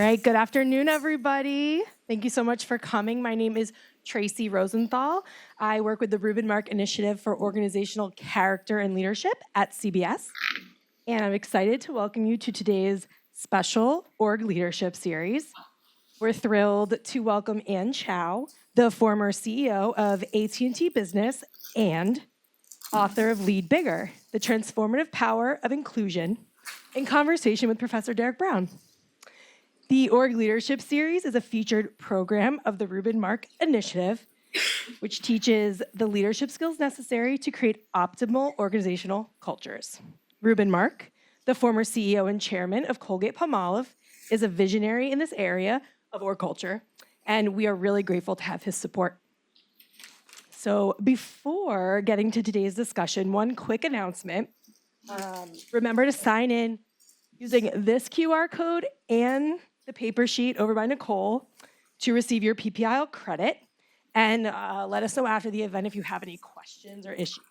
right, good afternoon, everybody. Thank you so much for coming. My name is Tracy Rosenthal. I work with the Reuben Mark Initiative for Organizational Character and Leadership at CBS. And I'm excited to welcome you to today's special Org Leadership Series. We're thrilled to welcome Ann Chow, the former CEO of AT&T Business and author of Lead Bigger, The Transformative Power of Inclusion, in conversation with Professor Derek Brown. The Org Leadership Series is a featured program of the Reuben Mark Initiative, which teaches the leadership skills necessary to create optimal organizational cultures. Reuben Mark, the former CEO and chairman of Colgate-Palmolive, is a visionary in this area of org culture, and we are really grateful to have his support. So before getting to today's discussion, one quick announcement. Remember to sign in using this QR code and the paper sheet over by Nicole to receive your PPIL credit, and let us know after the event if you have any questions or issues.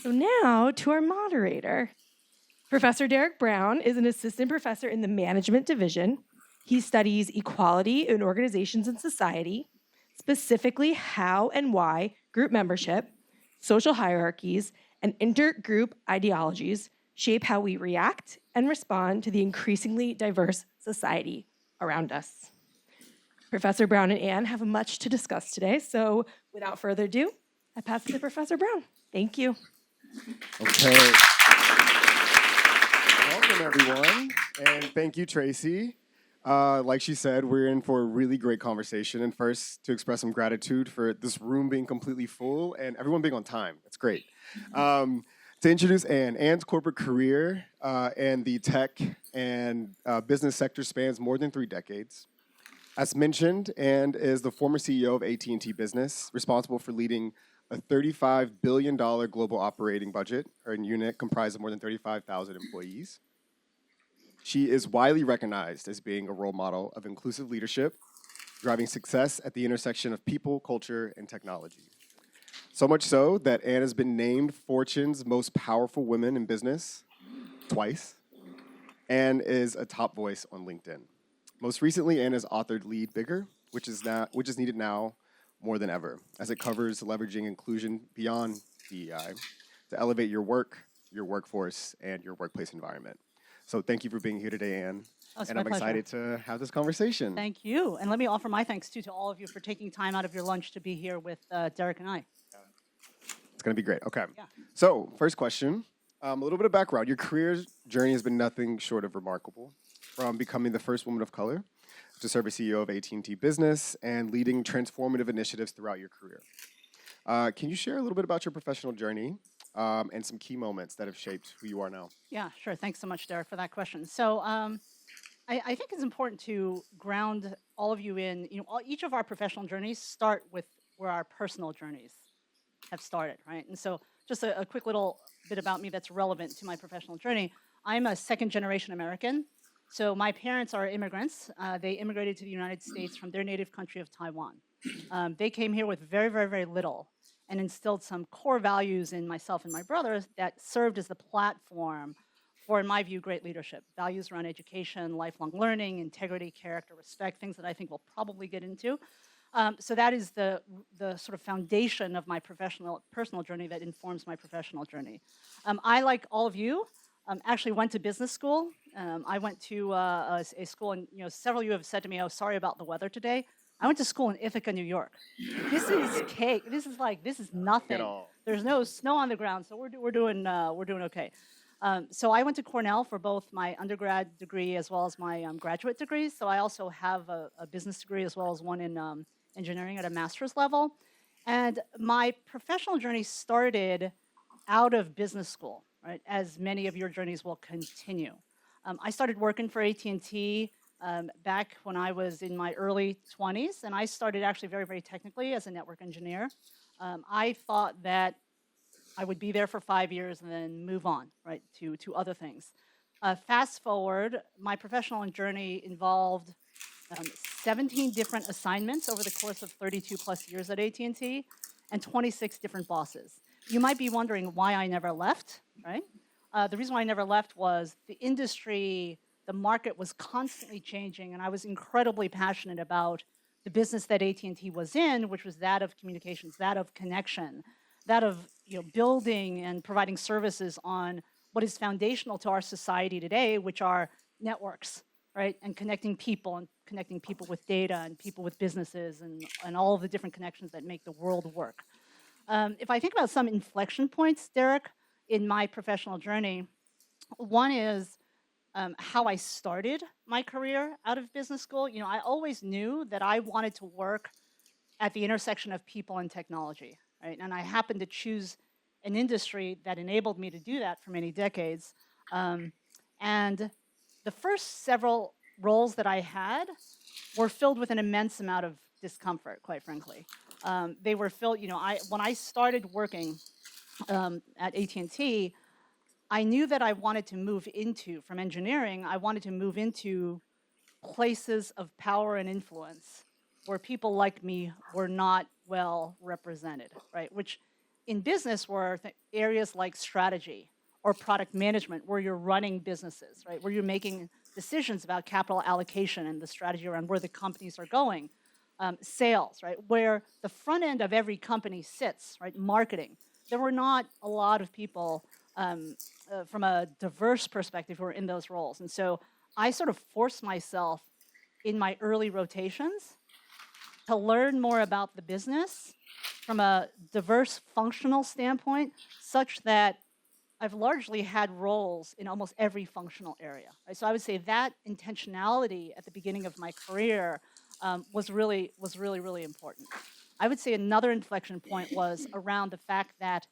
So now to our moderator. Professor Derek Brown is an assistant professor in the management division. He studies equality in organizations and society, specifically how and why group membership, social hierarchies, and intergroup ideologies shape how we react and respond to the increasingly diverse society around us. Professor Brown and Ann have much to discuss today, so without further ado, I pass it to Professor Brown. Thank you. Okay. Welcome, everyone, and thank you, Tracy. Like she said, we're in for a really great conversation, and first, to express some gratitude for this room being completely full and everyone being on time. That's great. To introduce Ann. Ann's corporate career and the tech and business sector spans more than 3 decades. As mentioned, Ann is the former CEO of AT&T Business, responsible for leading a $35 billion global operating budget, or a unit comprised of more than 35,000 employees. She is widely recognized as being a role model of inclusive leadership, driving success at the intersection of people, culture, and technology. So much so that Ann has been named Fortune's most powerful women in business twice and is a top voice on LinkedIn. Most recently, Ann has authored Lead Bigger, which is needed now more than ever, as it covers leveraging inclusion beyond DEI to elevate your work, your workforce, and your workplace environment. So thank you for being here today, Ann. And I'm excited to have this conversation. Thank you. And let me offer my thanks, too, to all of you for taking time out of your lunch to be here with Derek and I. It's going to be great. Okay. Yeah. So first question, a little bit of background. Your career journey has been nothing short of remarkable, from becoming the first woman of color to serve as CEO of AT&T Business and leading transformative initiatives throughout your career. Can you share a little bit about your professional journey and some key moments that have shaped who you are now? Yeah, sure. Thanks so much, Derek, for that question. So I think it's important to ground all of you in, each of our professional journeys start with where our personal journeys have started, right? And so just a quick little bit about me that's relevant to my professional journey. I'm a second-generation American. So my parents are immigrants. They immigrated to the United States from their native country of Taiwan. They came here with very, very, very little and instilled some core values in myself and my brothers that served as the platform for, in my view, great leadership. Values around education, lifelong learning, integrity, character, respect, things that I think we'll probably get into. So that is the sort of foundation of my personal journey that informs my professional journey. I, like all of you, actually went to business school. I went to a school, and several of you have said to me, "Oh, sorry about the weather today." I went to school in Ithaca, New York. This is cake. This is nothing. There's no snow on the ground, so we're doing okay. So I went to Cornell for both my undergrad degree as well as my graduate degree. So I also have a business degree as well as one in engineering at a master's level. And my professional journey started out of business school, right? As many of your journeys will continue. I started working for AT&T back when I was in my early 20s, and I started actually very, very technically as a network engineer. I thought that I would be there for 5 years and then move on, right, to other things. Fast forward, my professional journey involved 17 different assignments over the course of 32 plus years at AT&T and 26 different bosses. You might be wondering why I never left, right? The reason why I never left was the industry the market was constantly changing, and I was incredibly passionate about the business that AT&T was in, which was that of communications, that of connection, that of building and providing services on what is foundational to our society today, which are networks, right? And connecting people with data and people with businesses and all of the different connections that make the world work. If I think about some inflection points, Derek, in my professional journey, one is how I started my career out of business school. I always knew that I wanted to work at the intersection of people and technology, right? And I happened to choose an industry that enabled me to do that for many decades. And the first several roles that I had were filled with an immense amount of discomfort, quite frankly. They were filled, when I started working at AT&T, I knew that I wanted to move into, from engineering, I wanted to move into places of power and influence where people like me were not well represented, right? Which in business were areas like strategy or product management, where you're running businesses, right? Where you're making decisions about capital allocation and the strategy around where the companies are going. Sales, right? Where the front end of every company sits, right? Marketing. There were not a lot of people from a diverse perspective who were in those roles. And so I sort of forced myself in my early rotations to learn more about the business from a diverse functional standpoint, such that I've largely had roles in almost every functional area. Right? So I would say that intentionality at the beginning of my career was really, really important. I would say another inflection point was around the fact that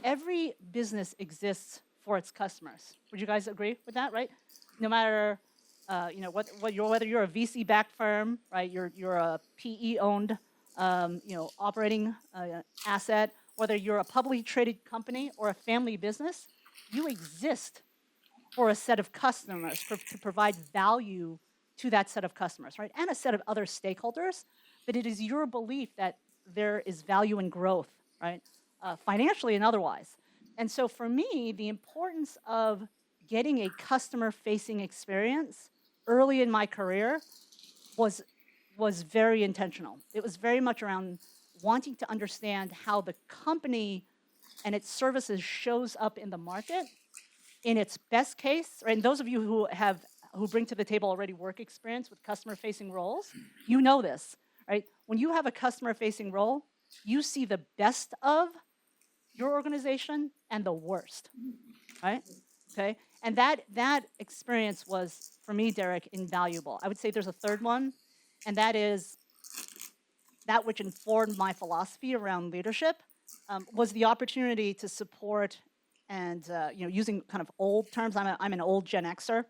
every business exists for its customers. Would you guys agree with that, right? No matter whether you're a VC-backed firm, right? You're a PE-owned, operating asset, whether you're a publicly traded company or a family business, you exist for a set of customers to provide value to that set of customers, right? And a set of other stakeholders. But it is your belief that there is value and growth, right? Financially and otherwise. And so for me, the importance of getting a customer-facing experience early in my career was very intentional. It was very much around wanting to understand how the company and its services shows up in the market in its best case. Right? And those of you who bring to the table already work experience with customer-facing roles, you know this, right? When you have a customer-facing role, you see the best of your organization and the worst, right? Okay, and that experience was, for me, Derek, invaluable. I would say there's a third one, and that is that which informed my philosophy around leadership was the opportunity to support and using kind of old terms. I'm an old Gen Xer,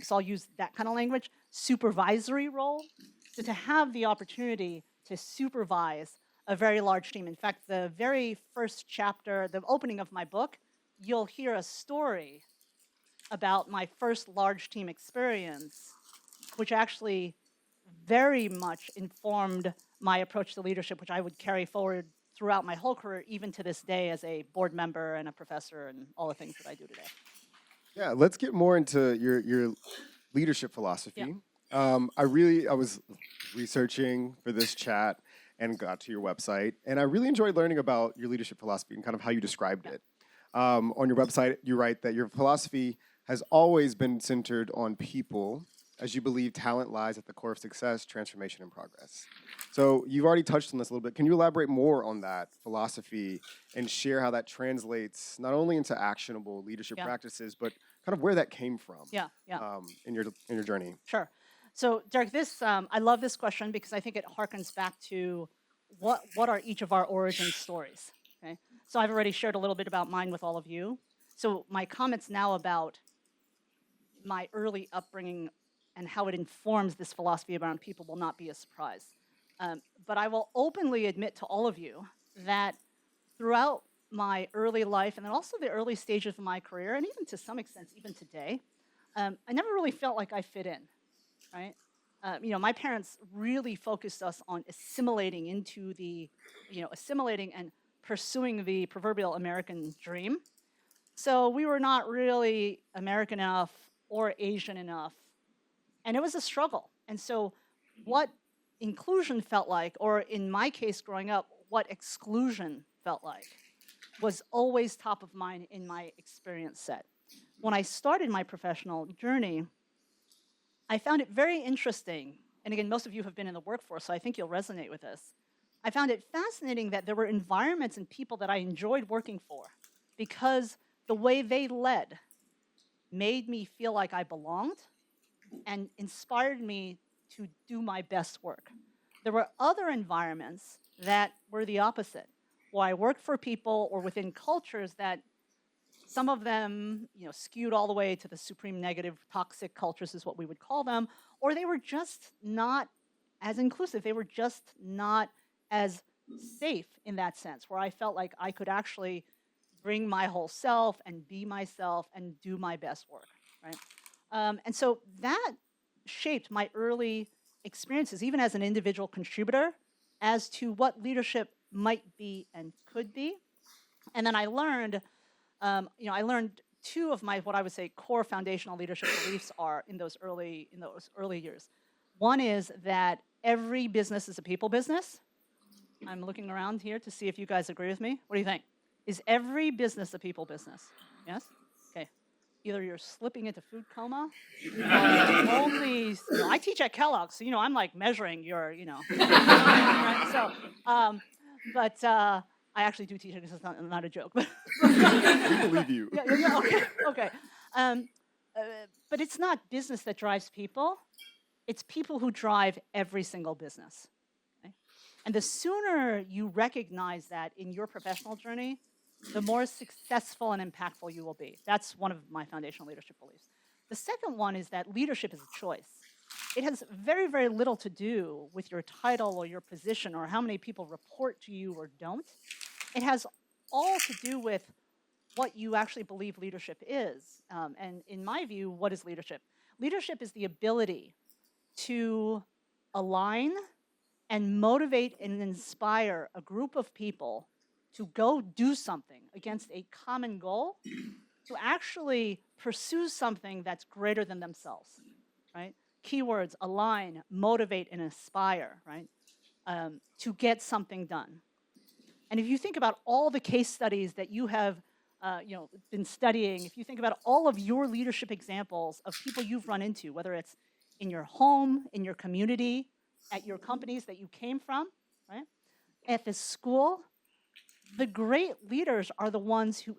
so I'll use that kind of language. Supervisory role, so to have the opportunity to supervise a very large team. In fact, the very first chapter, the opening of my book, you'll hear a story about my first large team experience, which actually very much informed my approach to leadership, which I would carry forward throughout my whole career, even to this day as a board member and a professor and all the things that I do today. Yeah, let's get more into your leadership philosophy. Yeah. I was researching for this chat and got to your website, and I really enjoyed learning about your leadership philosophy and kind of how you described it. On your website, you write that your philosophy has always been centered on people, as you believe talent lies at the core of success, transformation, and progress. So you've already touched on this a little bit. Can you elaborate more on that philosophy and share how that translates not only into actionable leadership practices, but kind of where that came from in your journey? Sure. So, Derek, I love this question because I think it harkens back to what are each of our origin stories. Okay? So I've already shared a little bit about mine with all of you. So my comments now about my early upbringing and how it informs this philosophy around people will not be a surprise. But I will openly admit to all of you that throughout my early life and then also the early stages of my career, and even to some extent, even today, I never really felt like I fit in. Right? My parents really focused us on assimilating and pursuing the proverbial American dream. So we were not really American enough or Asian enough. And it was a struggle. And so what inclusion felt like, or in my case growing up, what exclusion felt like, was always top of mind in my experience set. When I started my professional journey, I found it very interesting. And again, most of you have been in the workforce, so I think you'll resonate with this. I found it fascinating that there were environments and people that I enjoyed working for because the way they led made me feel like I belonged and inspired me to do my best work. There were other environments that were the opposite, where I worked for people or within cultures that some of them, skewed all the way to the supreme negative, toxic cultures is what we would call them, or they were just not as inclusive. They were just not as safe in that sense, where I felt like I could actually bring my whole self and be myself and do my best work, right? And so that shaped my early experiences, even as an individual contributor, as to what leadership might be and could be. And then I learned, two of my, what I would say, core foundational leadership beliefs are in those early years. One is that every business is a people business. I'm looking around here to see if you guys agree with me. What do you think? Is every business a people business? Yes? Okay. Either you're slipping into food coma, or only, I teach at Kellogg, so, I'm like measuring your, right? So, but I actually do teach it, this is not a joke. But We believe you. Yeah, okay. But it's not business that drives people. It's people who drive every single business. Okay? And the sooner you recognize that in your professional journey, the more successful and impactful you will be. That's one of my foundational leadership beliefs. The second one is that leadership is a choice. It has very, very little to do with your title or your position or how many people report to you or don't. It has all to do with what you actually believe leadership is. And in my view, what is leadership? Leadership is the ability to align and motivate and inspire a group of people to go do something against a common goal, to actually pursue something that's greater than themselves, right? Keywords: align, motivate, and inspire, right? To get something done. And if you think about all the case studies that you have been studying, if you think about all of your leadership examples of people you've run into, whether it's in your home, in your community, at your companies that you came from, right? At this school, the great leaders are the ones who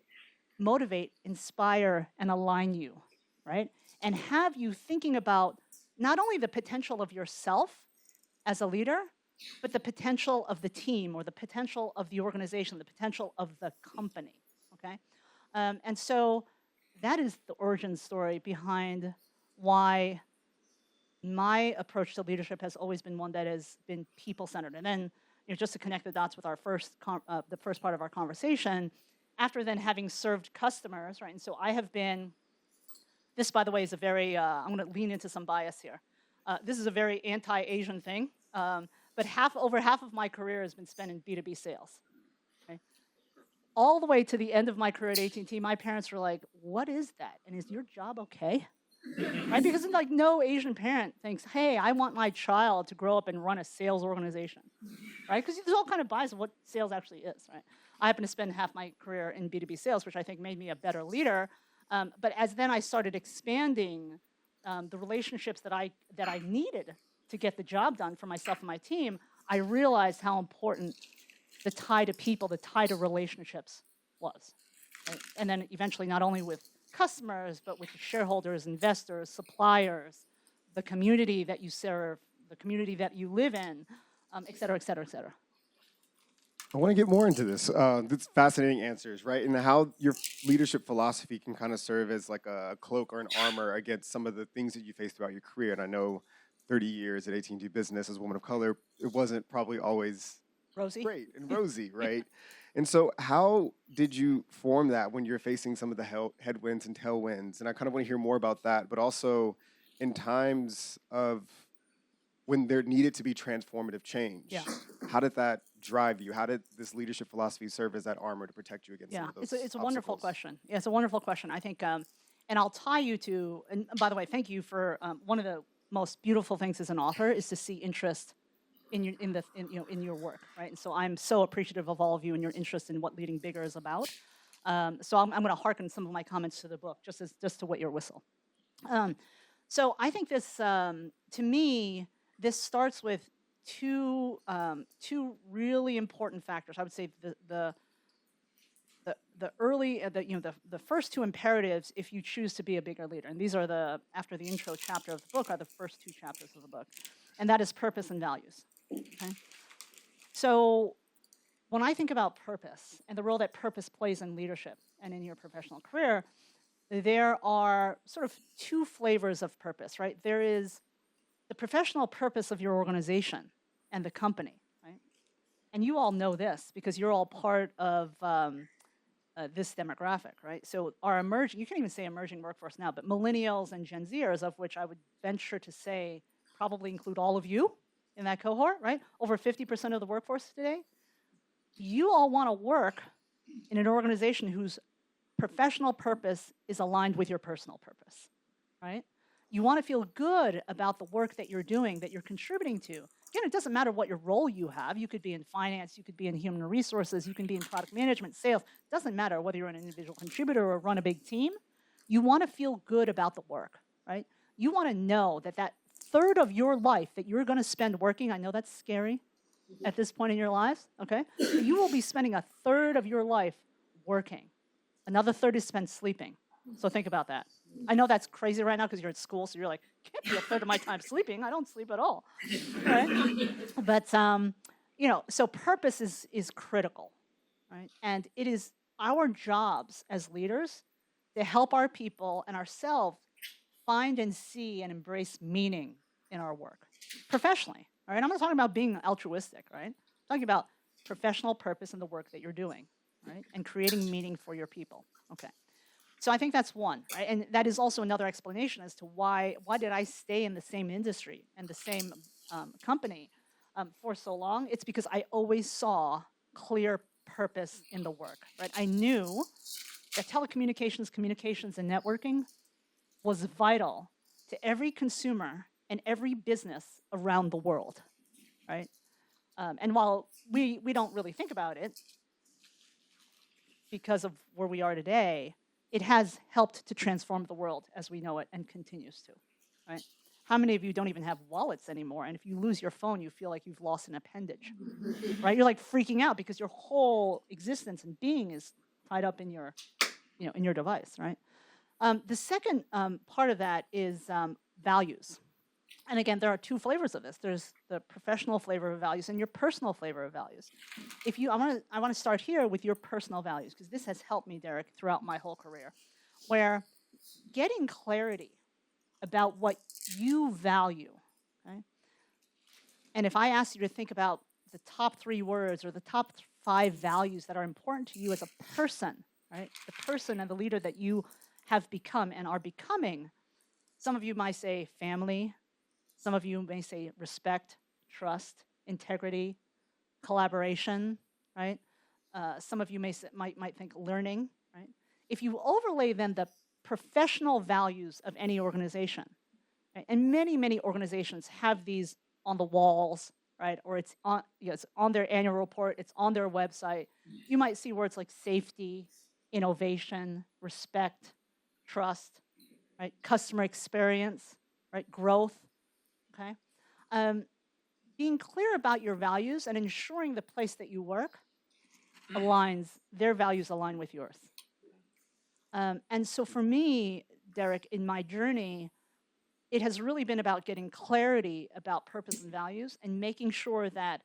motivate, inspire, and align you, right? And have you thinking about not only the potential of yourself as a leader, but the potential of the team or the potential of the organization, the potential of the company, okay? And so that is the origin story behind why my approach to leadership has always been one that has been people-centered. And then, just to connect the dots with our the first part of our conversation, after then having served customers, right? And so I have been, this, by the way, is a very, I'm going to lean into some bias here. This is a very anti-Asian thing, but over half of my career has been spent in B2B sales. Okay? All the way to the end of my career at AT&T, my parents were like, "What is that? And is your job okay?" Right? Because like no Asian parent thinks, "Hey, I want my child to grow up and run a sales organization," right? Because there's all kind of bias of what sales actually is, right? I happen to spend half my career in B2B sales, which I think made me a better leader. But as then I started expanding the relationships that I needed to get the job done for myself and my team, I realized how important the tie to people, the tie to relationships was. Right? And then eventually not only with customers, but with shareholders, investors, suppliers, the community that you serve, the community that you live in, et cetera, et cetera, et cetera. I want to get more into this. That's fascinating answers, right? And how your leadership philosophy can kind of serve as like a cloak or an armor against some of the things that you faced throughout your career. And I know 30 years at AT&T Business as a woman of color, it wasn't probably always rosy, great and rosy, right? And so how did you form that when you're facing some of the headwinds and tailwinds? And I kind of want to hear more about that, but also in times of when there needed to be transformative change. Yeah. How did that drive you? How did this leadership philosophy serve as that armor to protect you against some of those it's a wonderful question. Yeah, it's a wonderful question. I think And I'll tie you to, and by the way, thank you for one of the most beautiful things as an author is to see interest in your work, right? And so I'm so appreciative of all of you and your interest in what Leading Bigger is about. So I'm going to hearken some of my comments to the book, just to wet your whistle. So I think this, to me, this starts with two really important factors. I would say the first two imperatives if you choose to be a bigger leader, and these are after the intro chapter of the book are the first two chapters of the book, and that is purpose and values. Okay, so when I think about purpose and the role that purpose plays in leadership and in your professional career, there are sort of two flavors of purpose, right? There is the professional purpose of your organization and the company, right? And you all know this because you're all part of this demographic, right? So our you can't even say emerging workforce now, but millennials and Gen Zers, of which I would venture to say probably include all of you in that cohort, right? Over 50% of the workforce today. You all want to work in an organization whose professional purpose is aligned with your personal purpose, right? You want to feel good about the work that you're doing, that you're contributing to. Again, it doesn't matter what your role you have. You could be in finance, you could be in human resources, you can be in product management, sales. It doesn't matter whether you're an individual contributor or run a big team. You want to feel good about the work, right? You want to know that third of your life that you're going to spend working, I know that's scary at this point in your lives, okay? You will be spending a third of your life working. Another third is spent sleeping. So think about that. I know that's crazy right now because you're at school, so you're like, can't be a third of my time sleeping. I don't sleep at all, right? But, so purpose is critical, right? And it is our jobs as leaders to help our people and ourselves find and see and embrace meaning in our work professionally, all right? I'm not talking about being altruistic, right? I'm talking about professional purpose in the work that you're doing, right? And creating meaning for your people, okay? So I think that's one, right? And that is also another explanation as to why did I stay in the same industry and the same company for so long? It's because I always saw clear purpose in the work, right? I knew that telecommunications, communications, and networking was vital to every consumer and every business around the world, right? And while we don't really think about it because of where we are today, it has helped to transform the world as we know it and continues to, right? How many of you don't even have wallets anymore? And if you lose your phone, you feel like you've lost an appendage, right? You're like freaking out because your whole existence and being is tied up in your, in your device, right? The second part of that is values. And again, there are two flavors of this. There's the professional flavor of values and your personal flavor of values. I want to start here with your personal values because this has helped me, Derek, throughout my whole career, where getting clarity about what you value, okay? And if I ask you to think about the top 3 words or the top 5 values that are important to you as a person, right? The person and the leader that you have become and are becoming, some of you might say family, some of you may say respect, trust, integrity, collaboration, right? Some of you might think learning, right? If you overlay then the professional values of any organization, right? And many organizations have these on the walls, right? Or it's on their annual report, it's on their website. You might see words like safety, innovation, respect, trust, right? Customer experience, right? Growth. Okay, being clear about your values and ensuring the place that you work their values align with yours. And so for me, Derek, in my journey, it has really been about getting clarity about purpose and values and making sure that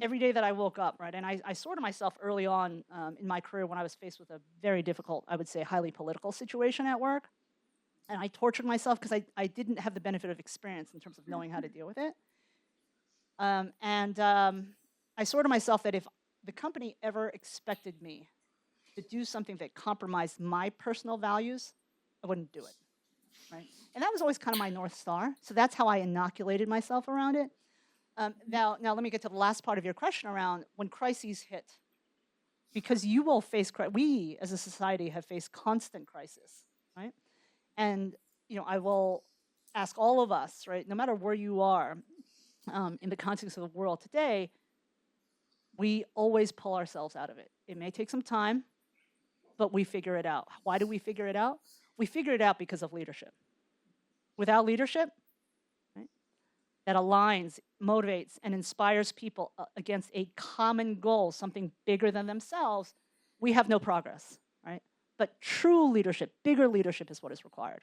every day that I woke up, right, and I sorted myself early on in my career when I was faced with a very difficult, I would say, highly political situation at work. And I tortured myself because I didn't have the benefit of experience in terms of knowing how to deal with it. I sorted myself that if the company ever expected me to do something that compromised my personal values, I wouldn't do it, right? And that was always kind of my North Star. So that's how I inoculated myself around it. Now let me get to the last part of your question around when crises hit. Because you will face, we as a society have faced constant crisis, right? And I will ask all of us, right, no matter where you are in the context of the world today, we always pull ourselves out of it. It may take some time, but we figure it out. Why do we figure it out? We figure it out because of leadership. Without leadership, right, that aligns, motivates, and inspires people against a common goal, something bigger than themselves, we have no progress, right? But true leadership, bigger leadership is what is required.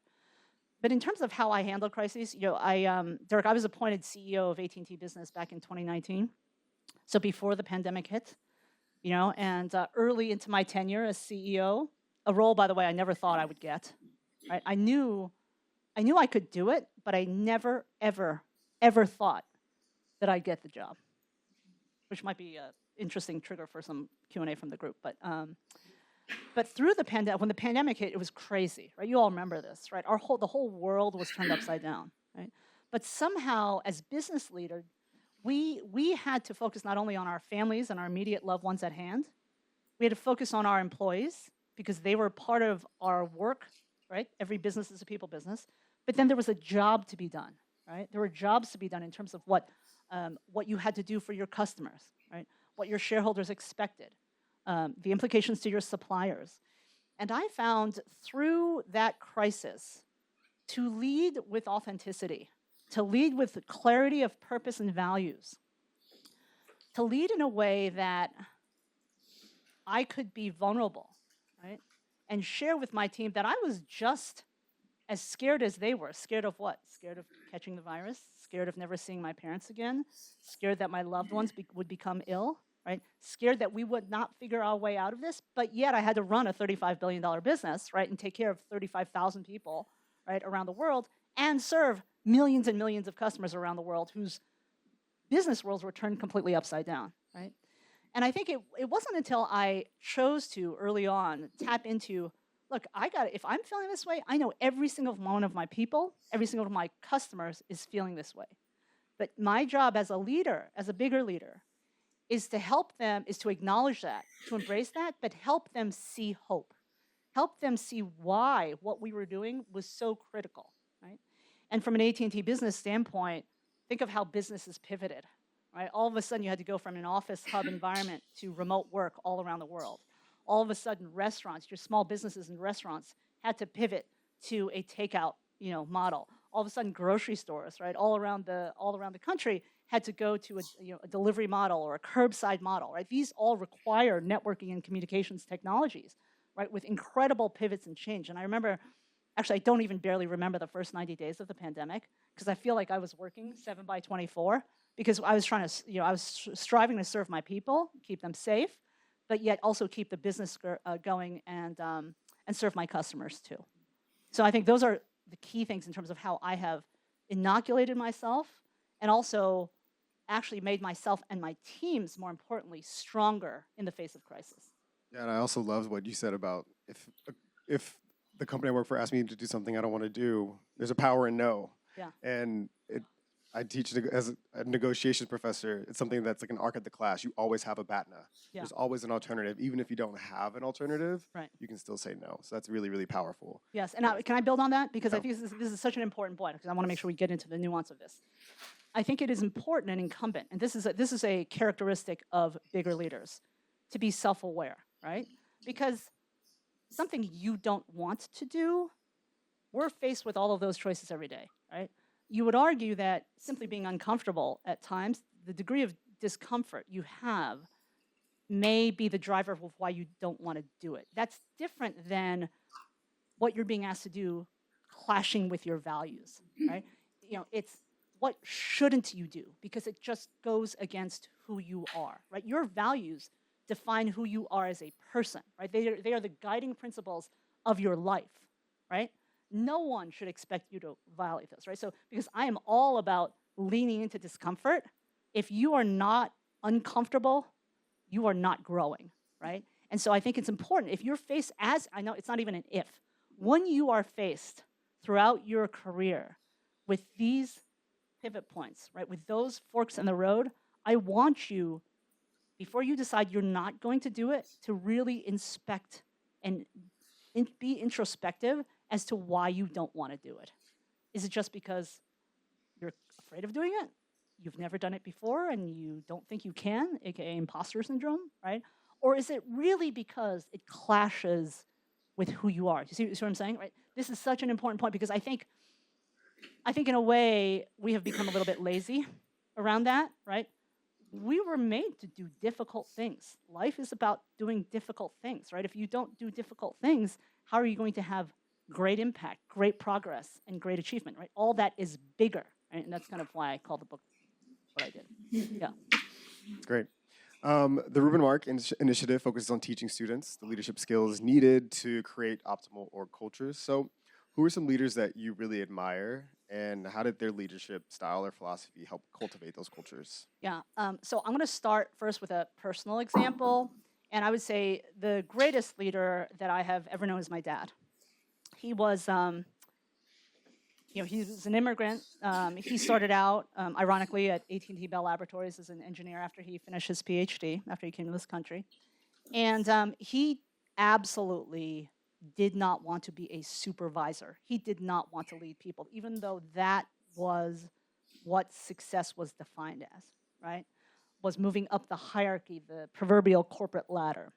But in terms of how I handle crises, Derek, I was appointed CEO of AT&T Business back in 2019, so before the pandemic hit, and early into my tenure as CEO, a role, by the way, I never thought I would get. Right? I knew I could do it, but I never, ever, ever thought that I'd get the job, which might be an interesting trigger for some Q&A from the group. But through the pandemic, when the pandemic hit, it was crazy, right? You all remember this, right? The whole world was turned upside down, right? But somehow, as business leaders, we had to focus not only on our families and our immediate loved ones at hand, we had to focus on our employees because they were part of our work, right? Every business is a people business. But then there was a job to be done, right? There were jobs to be done in terms of what you had to do for your customers, right? What your shareholders expected, the implications to your suppliers. And I found through that crisis to lead with authenticity, to lead with clarity of purpose and values, to lead in a way that I could be vulnerable, right? And share with my team that I was just as scared as they were. Scared of what? Scared of catching the virus, scared of never seeing my parents again, scared that my loved ones would become ill, right? Scared that we would not figure our way out of this, but yet I had to run a $35 billion business, right, and take care of 35,000 people, right, around the world, and serve millions and millions of customers around the world whose business worlds were turned completely upside down, right? And I think it wasn't until I chose to, early on, tap into, look, if I'm feeling this way, I know every single one of my people, every single one of my customers is feeling this way. But my job as a leader, as a bigger leader, is to help them, is to acknowledge that, to embrace that, but help them see hope. Help them see why what we were doing was so critical, right? And from an AT&T Business standpoint, think of how business has pivoted, right? All of a sudden, you had to go from an office hub environment to remote work all around the world. All of a sudden, restaurants, your small businesses and restaurants had to pivot to a takeout, model. All of a sudden, grocery stores, right, all around the country had to go to a delivery model or a curbside model, right? These all require networking and communications technologies, right, with incredible pivots and change. And I remember, actually, I don't even barely remember the first 90 days of the pandemic because I feel like I was working 7/24 because I was trying to, I was striving to serve my people, keep them safe, but yet also keep the business going and serve my customers too. So I think those are the key things in terms of how I have inoculated myself and also actually made myself and my teams, more importantly, stronger in the face of crisis. Yeah, and I also love what you said about if the company I work for asks me to do something I don't want to do, there's a power in no. Yeah. And I teach as a negotiations professor. It's something that's like an arc at the class. You always have a BATNA. Yeah. There's always an alternative. Even if you don't have an alternative, right, you can still say no. So that's really, really powerful. Yes, and can I build on that? Because No. I think this is such an important point, because I want to make sure we get into the nuance of this. I think it is important and incumbent, and this is a characteristic of bigger leaders, to be self-aware, right? Because something you don't want to do, we're faced with all of those choices every day, right? You would argue that simply being uncomfortable at times, the degree of discomfort you have may be the driver of why you don't want to do it. That's different than what you're being asked to do clashing with your values, right? It's what shouldn't you do, because it just goes against who you are, right? Your values define who you are as a person, right? They are the guiding principles of your life, right? No one should expect you to violate those, right? So, because I am all about leaning into discomfort, if you are not uncomfortable, you are not growing, right? And so I think it's important, if you're faced I know it's not even an if, when you are faced throughout your career with these pivot points, right, with those forks in the road, I want you, before you decide you're not going to do it, to really inspect and be introspective as to why you don't want to do it. Is it just because you're afraid of doing it? You've never done it before and you don't think you can, aka imposter syndrome, right? Or is it really because it clashes with who you are? You see what I'm saying, right? This is such an important point because I think in a way we have become a little bit lazy around that, right? We were made to do difficult things. Life is about doing difficult things, right? If you don't do difficult things, how are you going to have great impact, great progress, and great achievement, right? All that is bigger, right? And that's kind of why I call the book what I did. Yeah. Great. The Rubin Mark Initiative focuses on teaching students the leadership skills needed to create optimal org cultures. So who are some leaders that you really admire, and how did their leadership style or philosophy help cultivate those cultures? Yeah, so I'm going to start first with a personal example, and I would say the greatest leader that I have ever known is my dad. He was, he was an immigrant. He started out, ironically, at AT&T Bell Laboratories as an engineer after he finished his PhD, after he came to this country. And he absolutely did not want to be a supervisor. He did not want to lead people, even though that was what success was defined as, right? Was moving up the hierarchy, the proverbial corporate ladder.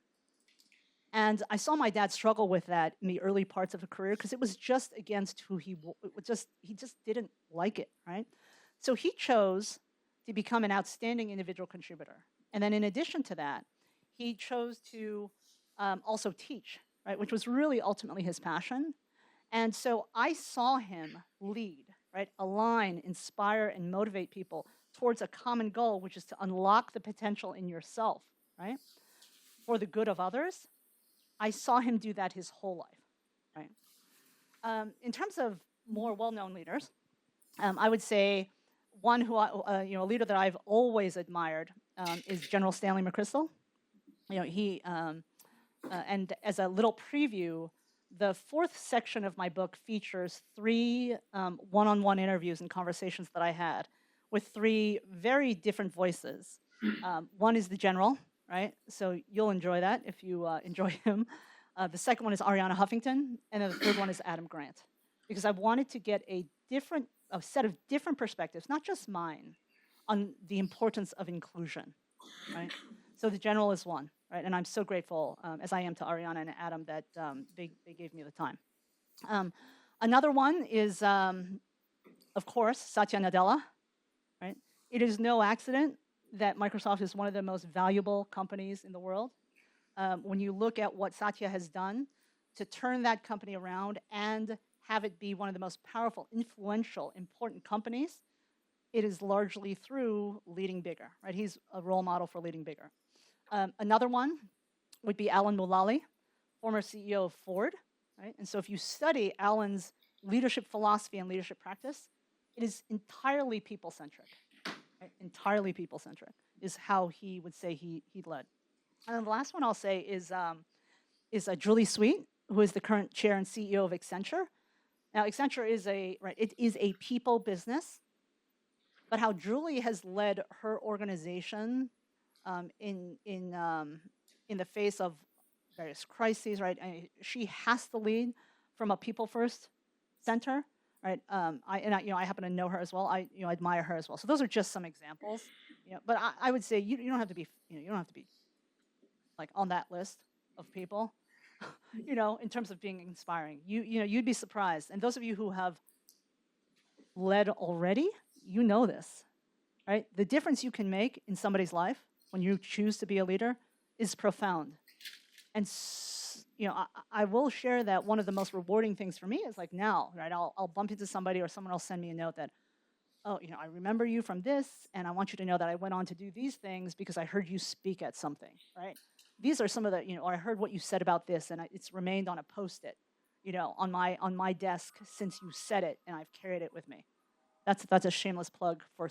And I saw my dad struggle with that in the early parts of his career because it was just against who he just didn't like it, right? So he chose to become an outstanding individual contributor. And then in addition to that, he chose to also teach, right, which was really ultimately his passion. And so I saw him lead, right, align, inspire, and motivate people towards a common goal, which is to unlock the potential in yourself, right, for the good of others. I saw him do that his whole life, right? In terms of more well-known leaders, I would say one who, a leader that I've always admired is General Stanley McChrystal. He, and as a little preview, the fourth section of my book features 3 one-on-one interviews and conversations that I had with 3 very different voices. One is the general, right? So you'll enjoy that if you enjoy him. The second one is Arianna Huffington, and then the third one is Adam Grant, because I wanted to get a set of different perspectives, not just mine, on the importance of inclusion, right? So the general is one, right? And I'm so grateful, as I am to Arianna and Adam, that they gave me the time. Another one is, of course, Satya Nadella, right? It is no accident that Microsoft is one of the most valuable companies in the world. When you look at what Satya has done to turn that company around and have it be one of the most powerful, influential, important companies, it is largely through leading bigger, right? He's a role model for leading bigger. Another one would be Alan Mulally, former CEO of Ford, right? And so if you study Alan's leadership philosophy and leadership practice, it is entirely people-centric. Right? Entirely people-centric is how he would say he led. And then the last one I'll say is Julie Sweet, who is the current chair and CEO of Accenture. Now, Accenture is it is a people business, but how Julie has led her organization in the face of various crises, right? She has to lead from a people-first center, right? I happen to know her as well. I admire her as well. So those are just some examples. But I would say you don't have to be you don't have to be like on that list of people, in terms of being inspiring. You'd be surprised. And those of you who have led already, you know this, right? The difference you can make in somebody's life when you choose to be a leader is profound. And I will share that one of the most rewarding things for me is like now, right? I'll bump into somebody or someone will send me a note that, oh, I remember you from this, and I want you to know that I went on to do these things because I heard you speak at something, right? These are some of the, or I heard what you said about this, and it's remained on a Post-it, on my desk since you said it, and I've carried it with me. That's a shameless plug for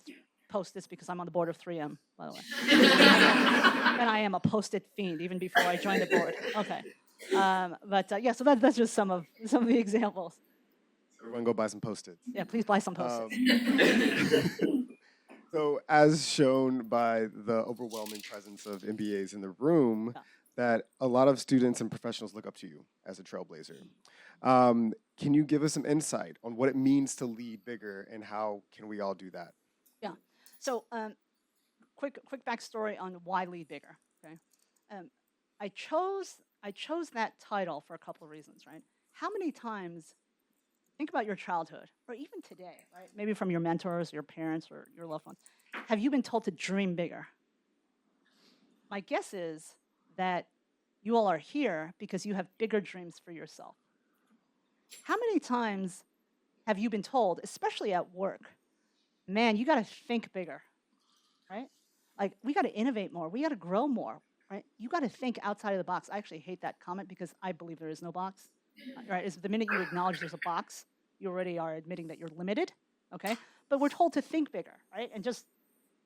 Post-its because I'm on the board of 3M, by the way. And I am a Post-it fiend even before I joined the board. Okay, yeah, so that's just some of the examples. Everyone go buy some Post-its. Yeah, please buy some Post-its. So as shown by the overwhelming presence of MBAs in the room, that a lot of students and professionals look up to you as a trailblazer. Can you give us some insight on what it means to lead bigger and how can we all do that? Yeah. So, quick backstory on why lead bigger. Okay. Um, I chose that title for a couple of reasons. Right. How many times, think about your childhood or even today, right? Maybe from your mentors, your parents, or your loved ones. Have you been told to dream bigger? My guess is that you all are here because you have bigger dreams for yourself. How many times have you been told, especially at work, man, you got to think bigger, right? Like, we got to innovate more. We got to grow more, right? You got to think outside of the box. I actually hate that comment because I believe there is no box, right? Is the minute you acknowledge there's a box, you already are admitting that you're limited, okay? But we're told to think bigger, right? And just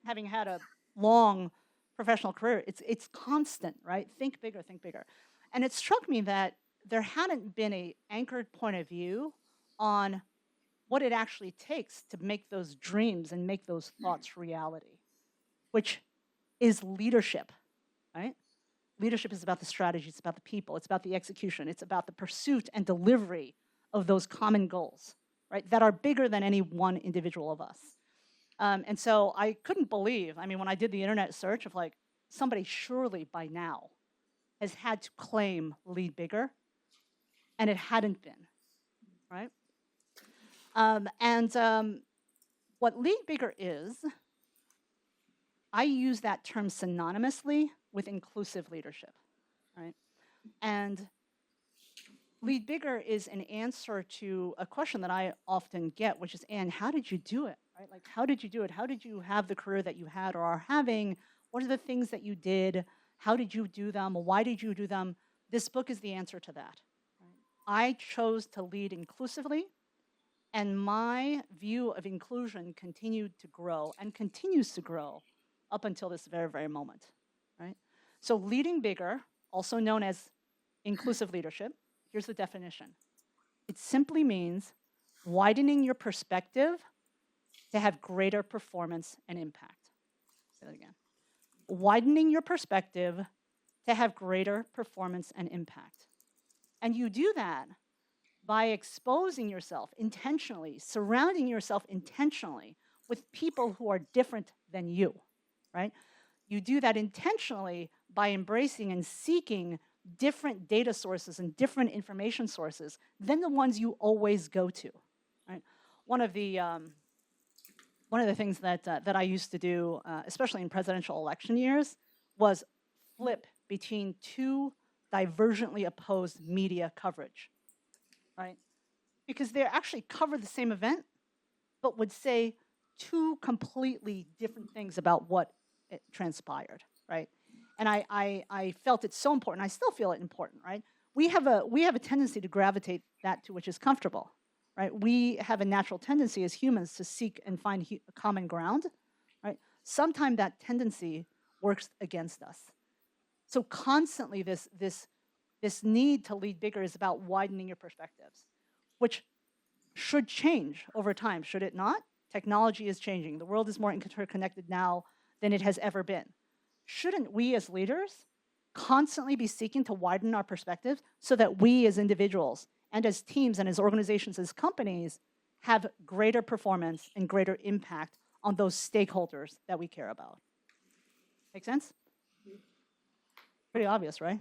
having had a long professional career, it's constant, right? Think bigger, think bigger. And it struck me that there hadn't been an anchored point of view on what it actually takes to make those dreams and make those thoughts reality, which is leadership, right? Leadership is about the strategy, it's about the people, it's about the execution, it's about the pursuit and delivery of those common goals, right? That are bigger than any one individual of us. And so I couldn't believe, I mean, when I did the internet search of like, somebody surely by now has had to claim lead bigger, and it hadn't been, right? What lead bigger is, I use that term synonymously with inclusive leadership, right? And lead bigger is an answer to a question that I often get, which is, Anne, how did you do it? Right? Like, how did you do it? How did you have the career that you had or are having? What are the things that you did? How did you do them? Why did you do them? This book is the answer to that. Right? I chose to lead inclusively, and my view of inclusion continued to grow and continues to grow up until this very, very moment. Right? So leading bigger, also known as inclusive leadership, here's the definition. It simply means widening your perspective to have greater performance and impact. Say that again. Widening your perspective to have greater performance and impact. And you do that by exposing yourself intentionally, surrounding yourself intentionally with people who are different than you, right? You do that intentionally by embracing and seeking different data sources and different information sources than the ones you always go to, right? One of the things that I used to do, especially in presidential election years, was flip between two divergently opposed media coverage, right? Because they actually cover the same event, but would say two completely different things about what it transpired, right? And I felt it so important. I still feel it important, right? We have a tendency to gravitate that to which is comfortable, right? We have a natural tendency as humans to seek and find common ground, right? Sometimes that tendency works against us. So constantly this need to lead bigger is about widening your perspectives, which should change over time, should it not? Technology is changing. The world is more interconnected now than it has ever been. Shouldn't we as leaders constantly be seeking to widen our perspectives so that we as individuals and as teams and as organizations, as companies, have greater performance and greater impact on those stakeholders that we care about? Make sense? Pretty obvious, right?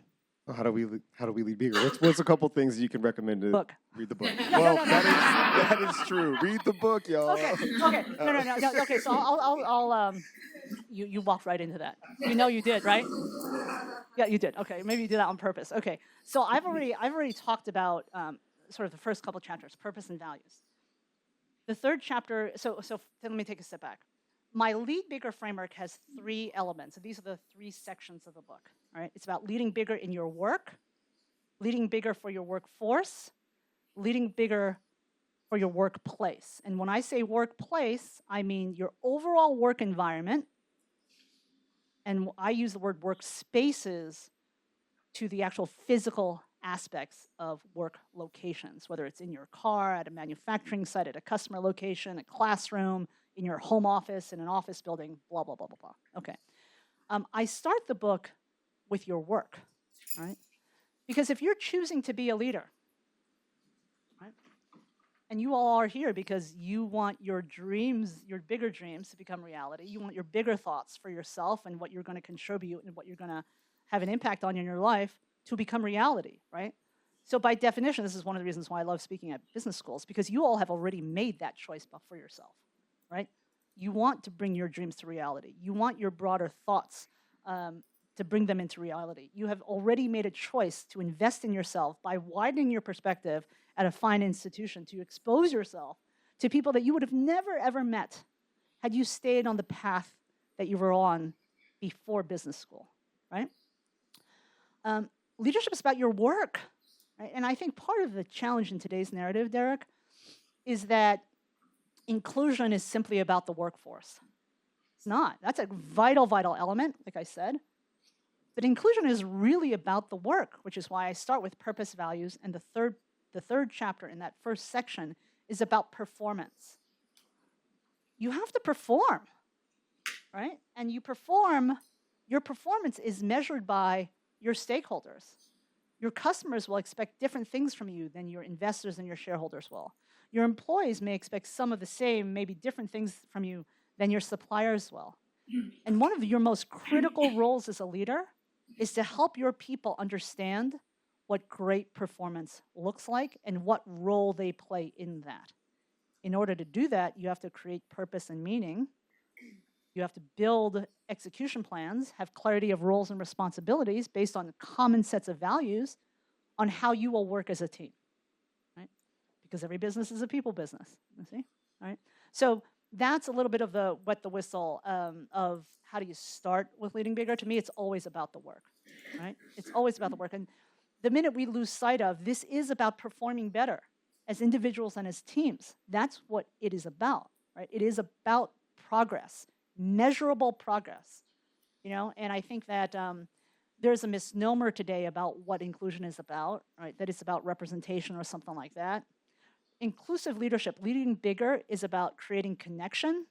How do we lead bigger? What's a couple things you can recommend to Book. read the book? Well, that is true. Read the book, y'all. Okay. No. Okay, so I'll you walked right into that. You know you did, right? Yeah, you did. Okay, maybe you did that on purpose. Okay, so I've already talked about sort of the first couple chapters, purpose and values. The third chapter. So let me take a step back. My Lead Bigger framework has 3 elements, and these are the 3 sections of the book. All right, it's about leading bigger in your work, leading bigger for your workforce, leading bigger for your workplace. And when I say workplace, I mean your overall work environment, and I use the word workspaces to the actual physical aspects of work locations, whether it's in your car, at a manufacturing site, at a customer location, a classroom, in your home office, in an office building, blah, blah, blah, blah, blah. Okay. I start the book with your work, right? Because if you're choosing to be a leader, right, and you all are here because you want your dreams, your bigger dreams to become reality, you want your bigger thoughts for yourself and what you're going to contribute and what you're going to have an impact on in your life to become reality, right? So by definition, this is one of the reasons why I love speaking at business schools, because you all have already made that choice for yourself, right? You want to bring your dreams to reality. You want your broader thoughts to bring them into reality. You have already made a choice to invest in yourself by widening your perspective at a fine institution, to expose yourself to people that you would have never, ever met had you stayed on the path that you were on before business school, right? Leadership is about your work, right? And I think part of the challenge in today's narrative, Derek, is that inclusion is simply about the workforce. It's not. That's a vital, vital element, like I said. But inclusion is really about the work, which is why I start with purpose, values, and the third chapter in that first section is about performance. You have to perform, right? And your performance is measured by your stakeholders. Your customers will expect different things from you than your investors and your shareholders will. Your employees may expect some of the same, maybe different things from you than your suppliers will. And one of your most critical roles as a leader is to help your people understand what great performance looks like and what role they play in that. In order to do that, you have to create purpose and meaning. You have to build execution plans, have clarity of roles and responsibilities based on common sets of values on how you will work as a team, right? Because every business is a people business, you see, right? So that's a little bit of the wet the whistle of how do you start with leading bigger. To me, it's always about the work, right? It's always about the work. And the minute we lose sight of, this is about performing better as individuals and as teams. That's what it is about, right? It is about progress, measurable progress, you know? And I think that there's a misnomer today about what inclusion is about, right? That it's about representation or something like that. Inclusive leadership, leading bigger, is about creating connection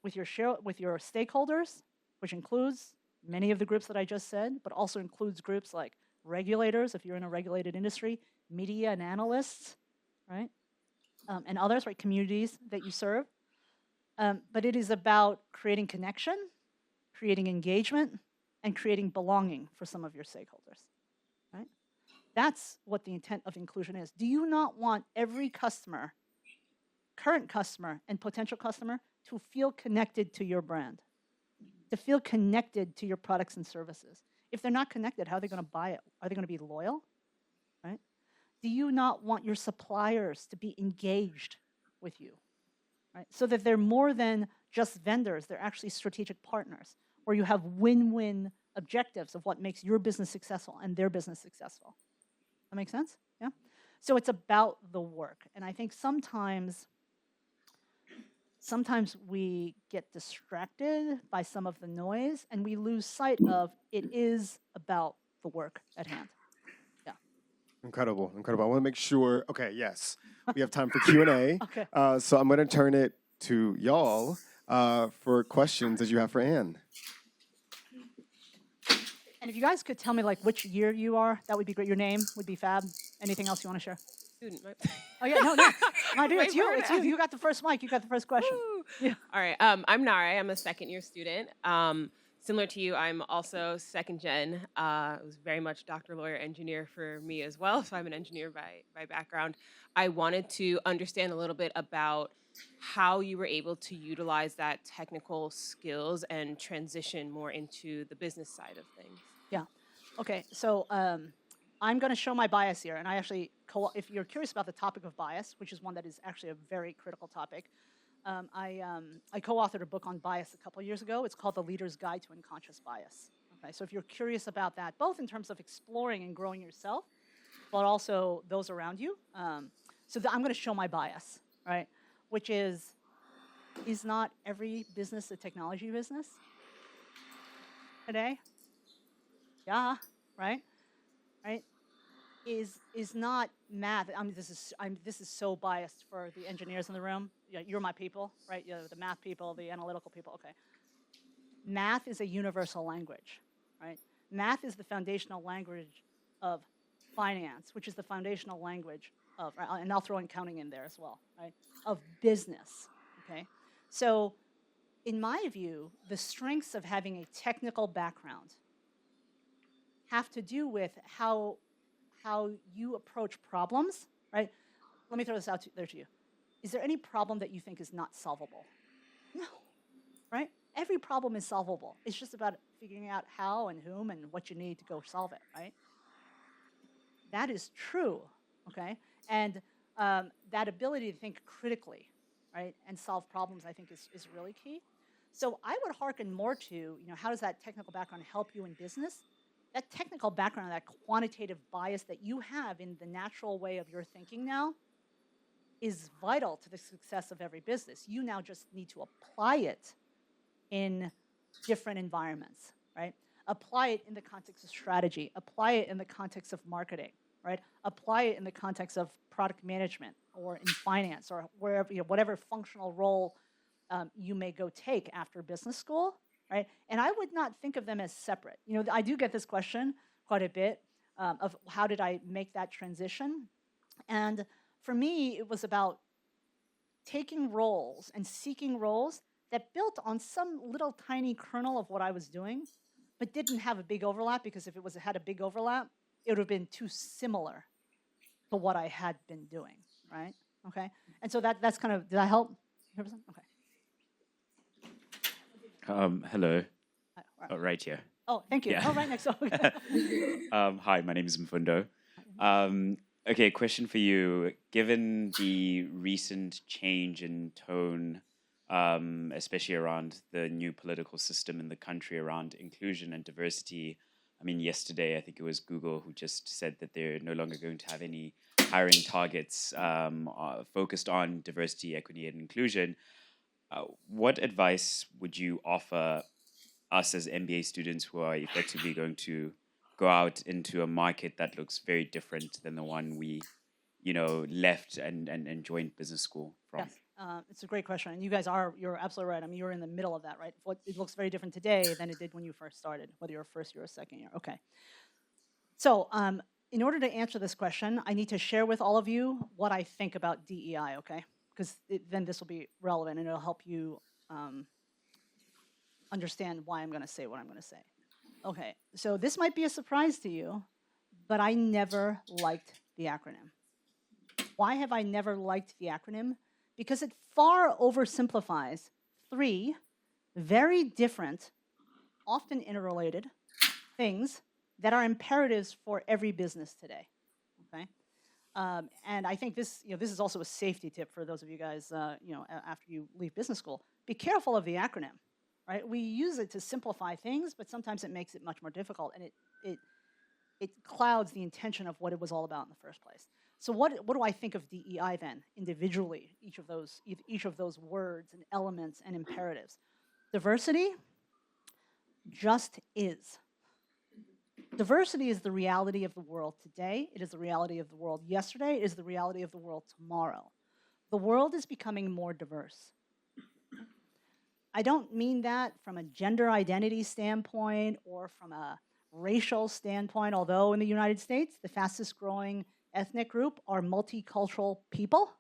with your stakeholders, which includes many of the groups that I just said, but also includes groups like regulators, if you're in a regulated industry, media and analysts, right? And others, right? Communities that you serve. But it is about creating connection, creating engagement, and creating belonging for some of your stakeholders, right? That's what the intent of inclusion is. Do you not want every customer, current customer and potential customer, to feel connected to your brand, to feel connected to your products and services? If they're not connected, how are they going to buy it? Are they going to be loyal, right? Do you not want your suppliers to be engaged with you, right? So that they're more than just vendors, they're actually strategic partners, where you have win-win objectives of what makes your business successful and their business successful. That make sense? Yeah? So it's about the work. And I think sometimes we get distracted by some of the noise and we lose sight of it is about the work at hand. Yeah. Incredible, incredible. I want to make sure, okay, yes, we have time for Q&A. Okay. So I'm going to turn it to y'all for questions that you have for Anne. And if you guys could tell me like which year you are, that would be great. Your name would be fab. Anything else you want to share? Student, right? Oh yeah, no. My dear, Wait it's you. for it. It's you. You got the first mic. You got the first question. Yeah. All right. I'm Nare. I'm a second-year student. Similar to you, I'm also second gen. It was very much doctor, lawyer, engineer for me as well. So I'm an engineer by background. I wanted to understand a little bit about how you were able to utilize that technical skills and transition more into the business side of things. Yeah. Okay. So I'm going to show my bias here, and I actually, if you're curious about the topic of bias, which is one that is actually a very critical topic, I co-authored a book on bias a couple of years ago. It's called The Leader's Guide to Unconscious Bias. Okay, so if you're curious about that, both in terms of exploring and growing yourself, but also those around you, I'm going to show my bias, right? Which is not every business a technology business today? Yeah, right? Right? Is not math. This is so biased for the engineers in the room. You're my people, right? You're the math people, the analytical people. Okay. Math is a universal language, right? Math is the foundational language of finance, which is the foundational language of, and I'll throw in accounting in there as well, right, of business, okay? So in my view, the strengths of having a technical background have to do with how you approach problems, right? Let me throw this out there to you. Is there any problem that you think is not solvable? No, right? Every problem is solvable. It's just about figuring out how and whom and what you need to go solve it, right? That is true, okay? And that ability to think critically, right, and solve problems, I think, is really key. So I would hearken more to, how does that technical background help you in business? That technical background, that quantitative bias that you have in the natural way of your thinking now is vital to the success of every business. You now just need to apply it in different environments, right? Apply it in the context of strategy. Apply it in the context of marketing, right? Apply it in the context of product management or in finance or wherever, whatever functional role you may go take after business school, right? And I would not think of them as separate. I do get this question quite a bit of how did I make that transition? And for me, it was about taking roles and seeking roles that built on some little tiny kernel of what I was doing, but didn't have a big overlap, because if it had a big overlap, it would have been too similar to what I had been doing, right? Okay, and so that's kind of, did that help? Okay. Hello. Oh, right here. Oh, thank you. Yeah. Oh, right next door. Hi, my name is Mfundo. Okay, question for you. Given the recent change in tone, especially around the new political system in the country around inclusion and diversity, I mean, yesterday, I think it was Google who just said that they're no longer going to have any hiring targets focused on diversity, equity, and inclusion. What advice would you offer us as MBA students who are effectively going to go out into a market that looks very different than the one we, left and joined business school from? Yes, it's a great question. And you guys you're absolutely right. I mean, you're in the middle of that, right? It looks very different today than it did when you first started, whether you're a first year or second year. Okay. So in order to answer this question, I need to share with all of you what I think about DEI, okay? Because then this will be relevant and it'll help you understand why I'm going to say what I'm going to say. Okay, so this might be a surprise to you, but I never liked the acronym. Why have I never liked the acronym? Because it far oversimplifies three very different, often interrelated things that are imperatives for every business today. Okay, and I think this is also a safety tip for those of you guys after you leave business school. Be careful of the acronym. Right? We use it to simplify things, but sometimes it makes it much more difficult, and it clouds the intention of what it was all about in the first place. So what do I think of DEI then, individually, each of those words and elements and imperatives? Diversity just is. Diversity is the reality of the world today. It is the reality of the world yesterday. It is the reality of the world tomorrow. The world is becoming more diverse. I don't mean that from a gender identity standpoint or from a racial standpoint, although in the United States, the fastest growing ethnic group are multicultural people,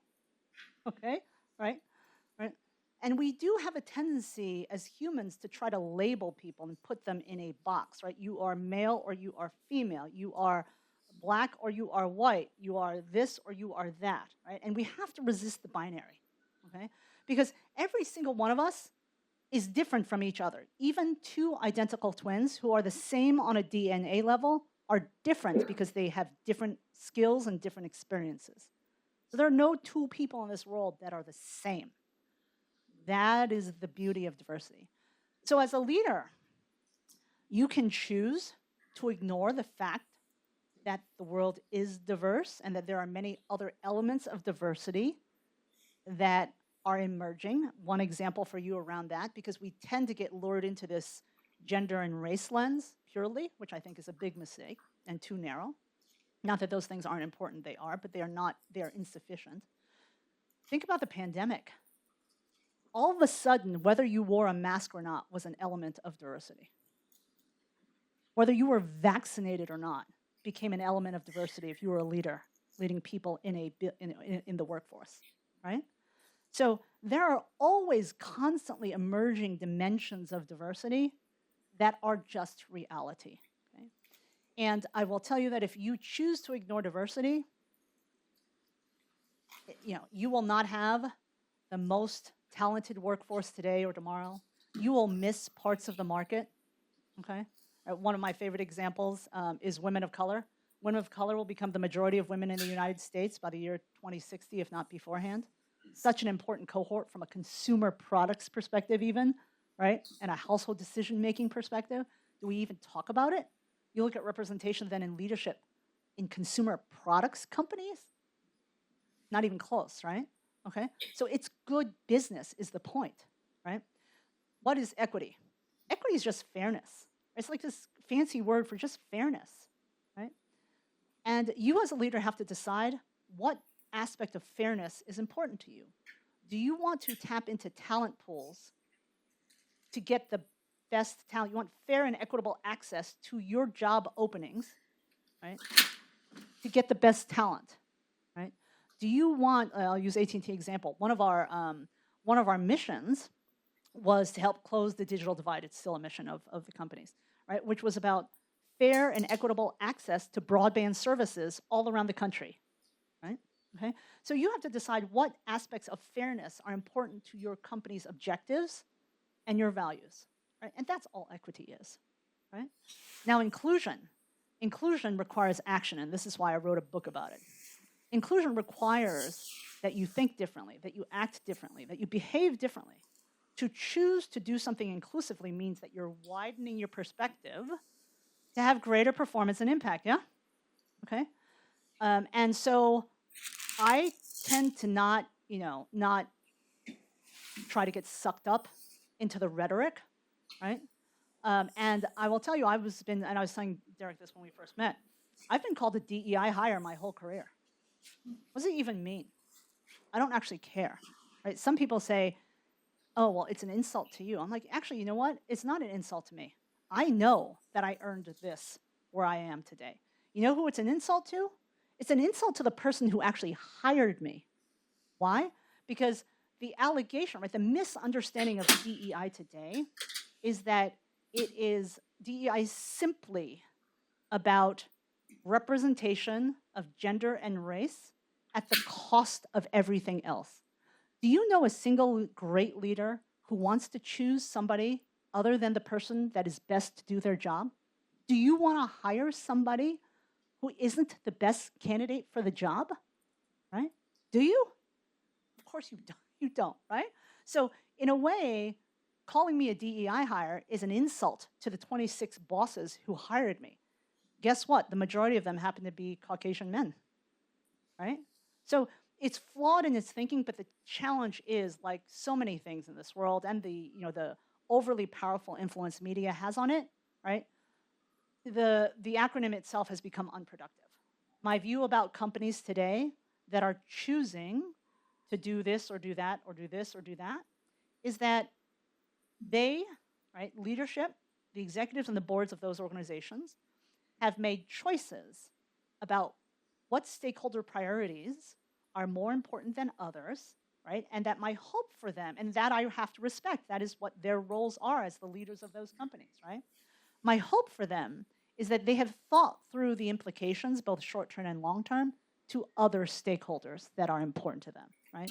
okay, right? And we do have a tendency as humans to try to label people and put them in a box, right? You are male or you are female. You are black or you are white. You are this or you are that, right? And we have to resist the binary, okay? Because every single one of us is different from each other. Even two identical twins who are the same on a DNA level are different because they have different skills and different experiences. So there are no two people in this world that are the same. That is the beauty of diversity. So as a leader, you can choose to ignore the fact that the world is diverse and that there are many other elements of diversity that are emerging. One example for you around that, because we tend to get lured into this gender and race lens purely, which I think is a big mistake and too narrow. Not that those things aren't important, they are, but they are insufficient. Think about the pandemic. All of a sudden, whether you wore a mask or not was an element of diversity. Whether you were vaccinated or not became an element of diversity if you were a leader, leading people in the workforce, right? So there are always constantly emerging dimensions of diversity that are just reality. Okay? And I will tell you that if you choose to ignore diversity, you will not have the most talented workforce today or tomorrow. You will miss parts of the market. Okay, one of my favorite examples is women of color. Women of color will become the majority of women in the United States by the year 2060, if not beforehand. Such an important cohort from a consumer products perspective even, right? And a household decision-making perspective. Do we even talk about it? You look at representation then in leadership in consumer products companies, not even close, right? Okay, so it's good business is the point, right? What is equity? Equity is just fairness. It's like this fancy word for just fairness, right? And you as a leader have to decide what aspect of fairness is important to you. Do you want to tap into talent pools to get the best talent? You want fair and equitable access to your job openings, right? To get the best talent, right? Do you want, I'll use AT&T example. One of our missions was to help close the digital divide. It's still a mission of the companies, right? Which was about fair and equitable access to broadband services all around the country, right? Okay, so you have to decide what aspects of fairness are important to your company's objectives and your values, right? And that's all equity is, right? Now, inclusion requires action, and this is why I wrote a book about it. Inclusion requires that you think differently, that you act differently, that you behave differently. To choose to do something inclusively means that you're widening your perspective to have greater performance and impact, yeah? Okay? And so I tend to not try to get sucked up into the rhetoric, right? And I will tell you, I was telling Derek this when we first met, I've been called a DEI hire my whole career. What does it even mean? I don't actually care, right? Some people say, oh, well, it's an insult to you. I'm like, actually, you know what? It's not an insult to me. I know that I earned this where I am today. You know who it's an insult to? It's an insult to the person who actually hired me. Why? Because the allegation, right, the misunderstanding of DEI today is that DEI is simply about representation of gender and race at the cost of everything else. Do you know a single great leader who wants to choose somebody other than the person that is best to do their job? Do you want to hire somebody who isn't the best candidate for the job? Right? Do you? Of course you don't. You don't, right? So in a way, calling me a DEI hire is an insult to the 26 bosses who hired me. Guess what? The majority of them happen to be Caucasian men, right? So it's flawed in its thinking, but the challenge is, like so many things in this world and the overly powerful influence media has on it, right? The acronym itself has become unproductive. My view about companies today that are choosing to do this or do that or do this or do that is that they, right, leadership, the executives and the boards of those organizations have made choices about what stakeholder priorities are more important than others, right? And that my hope for them, and that I have to respect, that is what their roles are as the leaders of those companies, right? My hope for them is that they have thought through the implications, both short-term and long-term, to other stakeholders that are important to them, right?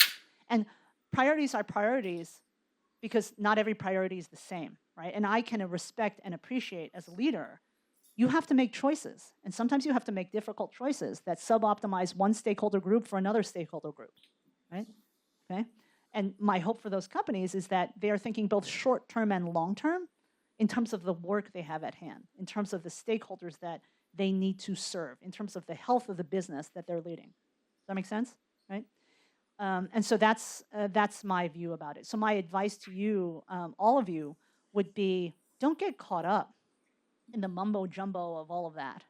And priorities are priorities because not every priority is the same, right? And I can respect and appreciate as a leader, you have to make choices. And sometimes you have to make difficult choices that sub-optimize one stakeholder group for another stakeholder group, right? Okay? And my hope for those companies is that they are thinking both short-term and long-term in terms of the work they have at hand, in terms of the stakeholders that they need to serve, in terms of the health of the business that they're leading. Does that make sense, right? And so that's my view about it. So my advice to you, all of you, would be don't get caught up in the mumbo jumbo of all of that,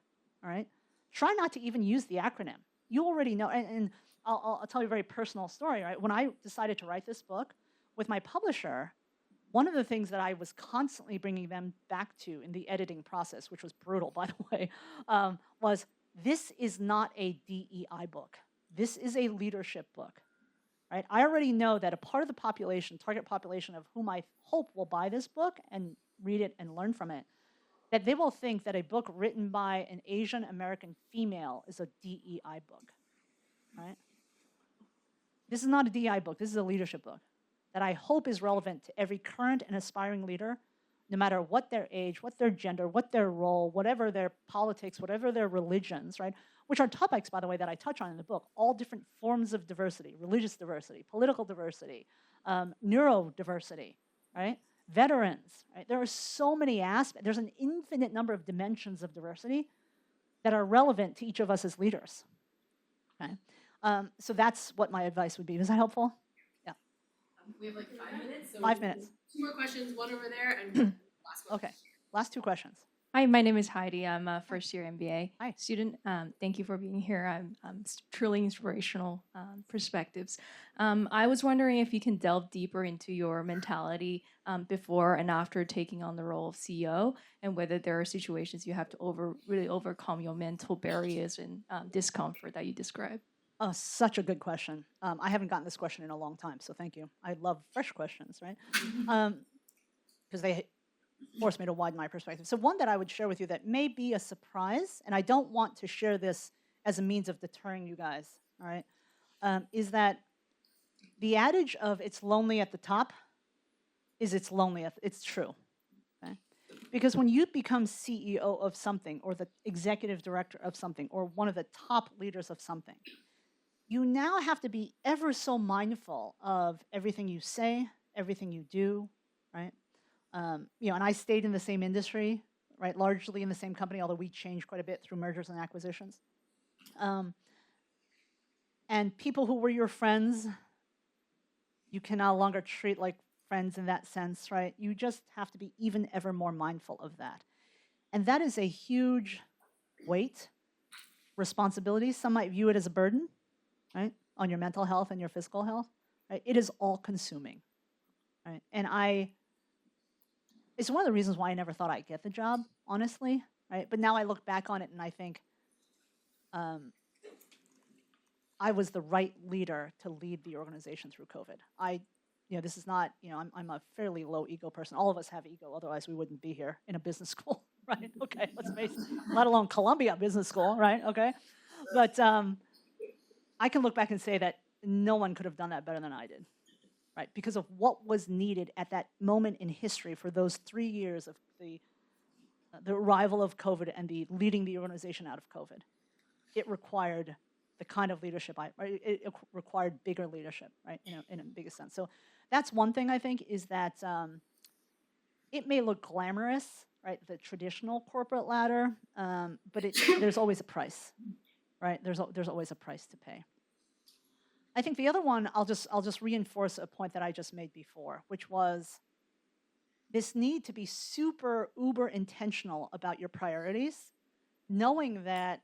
all right? Try not to even use the acronym. You already know, and I'll tell you a very personal story, right? When I decided to write this book with my publisher, one of the things that I was constantly bringing them back to in the editing process, which was brutal, by the way, was this is not a DEI book. This is a leadership book, right? I already know that a part of the population, target population of whom I hope will buy this book and read it and learn from it, that they will think that a book written by an Asian American female is a DEI book, right? This is not a DEI book, this is a leadership book that I hope is relevant to every current and aspiring leader, no matter what their age, what their gender, what their role, whatever their politics, whatever their religions, right? Which are topics, by the way, that I touch on in the book, all different forms of diversity, religious diversity, political diversity, neurodiversity, right? Veterans, right? There are so many aspects, there's an infinite number of dimensions of diversity that are relevant to each of us as leaders, okay? So that's what my advice would be. Was that helpful? Yeah. We have like 5 minutes. So 5 minutes. 2 more questions, one over there, and last one. Okay, last 2 questions. Hi, my name is Heidi. I'm a first-year MBA Hi. student. Thank you for being here. Truly inspirational perspectives. I was wondering if you can delve deeper into your mentality before and after taking on the role of CEO, and whether there are situations you have to really overcome your mental barriers and discomfort that you described. Oh, such a good question. I haven't gotten this question in a long time, so thank you. I love fresh questions, right? Because they force me to widen my perspective. So one that I would share with you that may be a surprise, and I don't want to share this as a means of deterring you guys, all right, is that the adage of it's lonely at the top is it's true, okay? Because when you become CEO of something, or the executive director of something, or one of the top leaders of something, you now have to be ever so mindful of everything you say, everything you do, right? You know, and I stayed in the same industry, right? Largely in the same company, although we changed quite a bit through mergers and acquisitions. And people who were your friends, you can no longer treat like friends in that sense, right? You just have to be even ever more mindful of that. And that is a huge weight, responsibility. Some might view it as a burden, right? On your mental health and your physical health, right? It is all consuming, right? And it's one of the reasons why I never thought I'd get the job, honestly, right? But now I look back on it and I think I was the right leader to lead the organization through COVID. You know, this is not, you know, I'm a fairly low ego person. All of us have ego, otherwise we wouldn't be here in a business school, right? Okay, let's face it, let alone Columbia Business School, right? Okay, but I can look back and say that no one could have done that better than I did, right? Because of what was needed at that moment in history for those 3 years of the arrival of COVID and the leading the organization out of COVID. It required the kind of leadership it required bigger leadership, right? In a bigger sense. So that's one thing I think is that it may look glamorous, right? The traditional corporate ladder, but there's always a price, right? There's always a price to pay. I think the other one, I'll just reinforce a point that I just made before, which was this need to be super uber intentional about your priorities, knowing that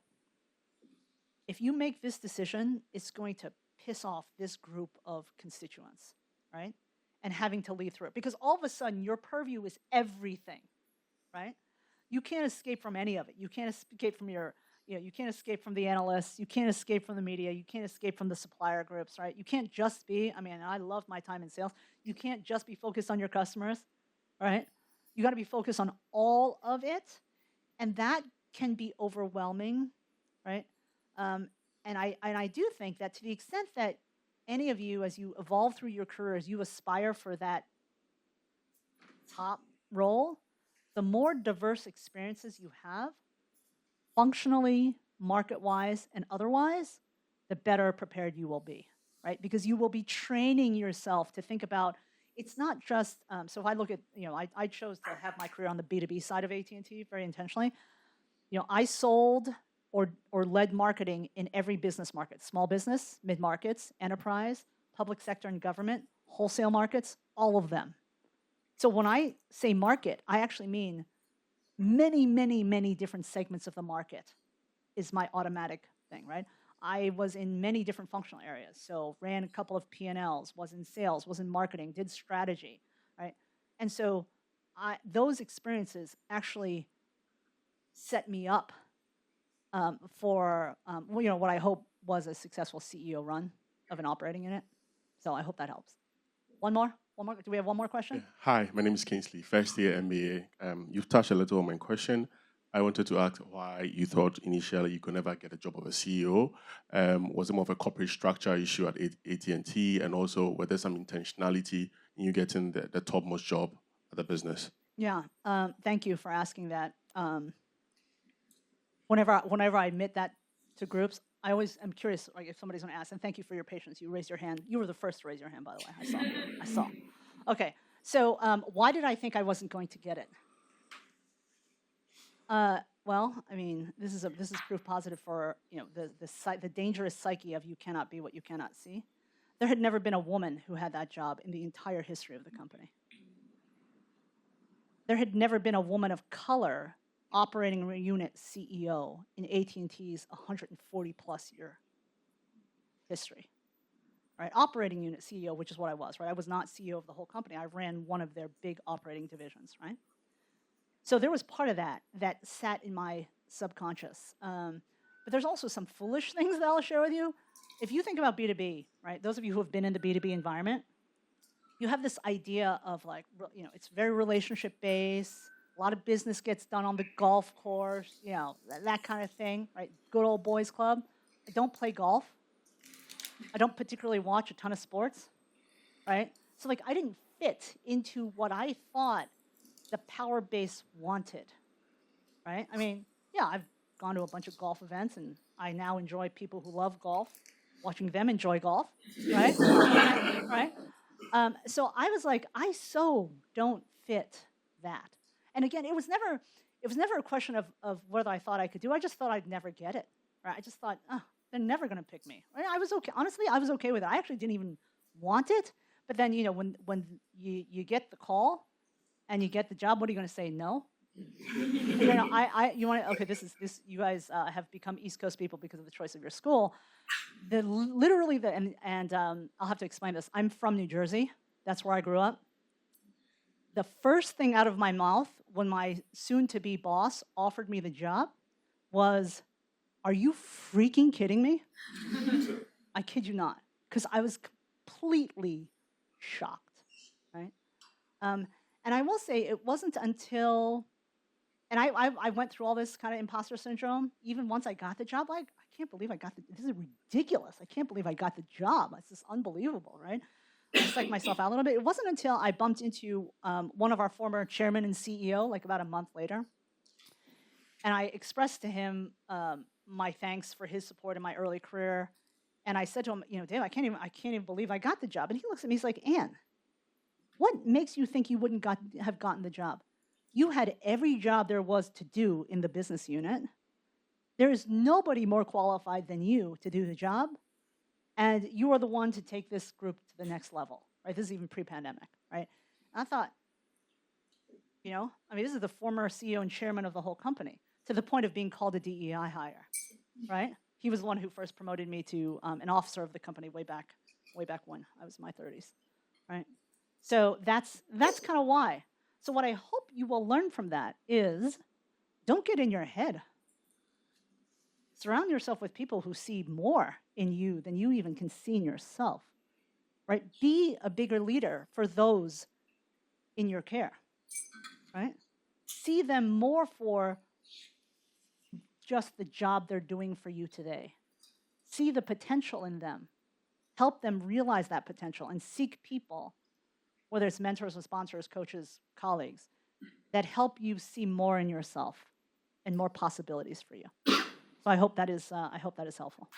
if you make this decision, it's going to piss off this group of constituents, right? And having to lead through it. Because all of a sudden, your purview is everything, right? You can't escape from any of it. You can't escape from you can't escape from the analysts. You can't escape from the media. You can't escape from the supplier groups, right? You can't just be, I love my time in sales. You can't just be focused on your customers, right? You got to be focused on all of it. And that can be overwhelming, right? And I do think that to the extent that any of you, as you evolve through your careers, you aspire for that top role, the more diverse experiences you have, functionally, market-wise, and otherwise, the better prepared you will be, right? Because you will be training yourself to think about, it's not just, so if I look at, I chose to have my career on the B2B side of AT&T very intentionally. I sold or led marketing in every business market, small business, mid-markets, enterprise, public sector and government, wholesale markets, all of them. So when I say market, I actually mean many, many, many different segments of the market is my automatic thing, right? I was in many different functional areas. So ran a couple of P&Ls, was in sales, was in marketing, did strategy, right? And so those experiences actually set me up for what I hope was a successful CEO run of an operating unit. So I hope that helps. One more. Do we have one more question? Hi, my name is Kingsley, first year MBA. You've touched a little on my question. I wanted to ask why you thought initially you could never get a job of a CEO. Was it more of a corporate structure issue at AT&T? And also, were there some intentionality in you getting the topmost job at the business? Yeah, thank you for asking that. Whenever I admit that to groups, I always am curious, like, if somebody's going to ask. And thank you for your patience. You raised your hand. You were the first to raise your hand, by the way. I saw. Okay, so why did I think I wasn't going to get it? Well, I mean, this is proof positive for the dangerous psyche of you cannot be what you cannot see. There had never been a woman who had that job in the entire history of the company. There had never been a woman of color operating unit CEO in AT&T's 140-plus year history. Right? Operating unit CEO, which is what I was. Right? I was not CEO of the whole company. I ran one of their big operating divisions. Right? So there was part of that sat in my subconscious. But there's also some foolish things that I'll share with you. If you think about B2B, right? Those of you who have been in the B2B environment, you have this idea of it's very relationship based. A lot of business gets done on the golf course, that kind of thing, right? Good old boys club. I don't play golf. I don't particularly watch a ton of sports, right? So I didn't fit into what I thought the power base wanted, right? I mean, yeah, I've gone to a bunch of golf events, and I now enjoy people who love golf, watching them enjoy golf, right? Right? So I was like, I so don't fit that. And again, it was never a question of whether I thought I could do. I just thought I'd never get it. Right? I just thought, they're never going to pick me. Right? I was okay. Honestly, I was okay with it. I actually didn't even want it. But then, when you get the call and you get the job, what are you going to say? No. Okay. This. You guys have become East Coast people because of the choice of your school. I'll have to explain this. I'm from New Jersey. That's where I grew up. The first thing out of my mouth when my soon-to-be boss offered me the job was, "Are you freaking kidding me?" I kid you not, because I was completely shocked, right? And I will say it wasn't until, and I went through all this kind of imposter syndrome, even once I got the job, I can't believe I got this is ridiculous. I can't believe I got the job. It's just unbelievable, right? I psyched myself out a little bit. It wasn't until I bumped into one of our former chairman and CEO, about a month later, and I expressed to him my thanks for his support in my early career. And I said to him, Dave, I can't even believe I got the job. And he looks at me, he's like, Ann, what makes you think you wouldn't have gotten the job? You had every job there was to do in the business unit. There is nobody more qualified than you to do the job. And you are the one to take this group to the next level, right? This is even pre-pandemic, right? And I thought, this is the former CEO and chairman of the whole company, to the point of being called a DEI hire, right? He was the one who first promoted me to an officer of the company way back when I was in my 30s, right? So that's kind of why. So what I hope you will learn from that is, don't get in your head. Surround yourself with people who see more in you than you even can see in yourself, right? Be a bigger leader for those in your care, right? See them more for just the job they're doing for you today. See the potential in them. Help them realize that potential and seek people, whether it's mentors or sponsors, coaches, colleagues, that help you see more in yourself and more possibilities for you. So I hope that is helpful.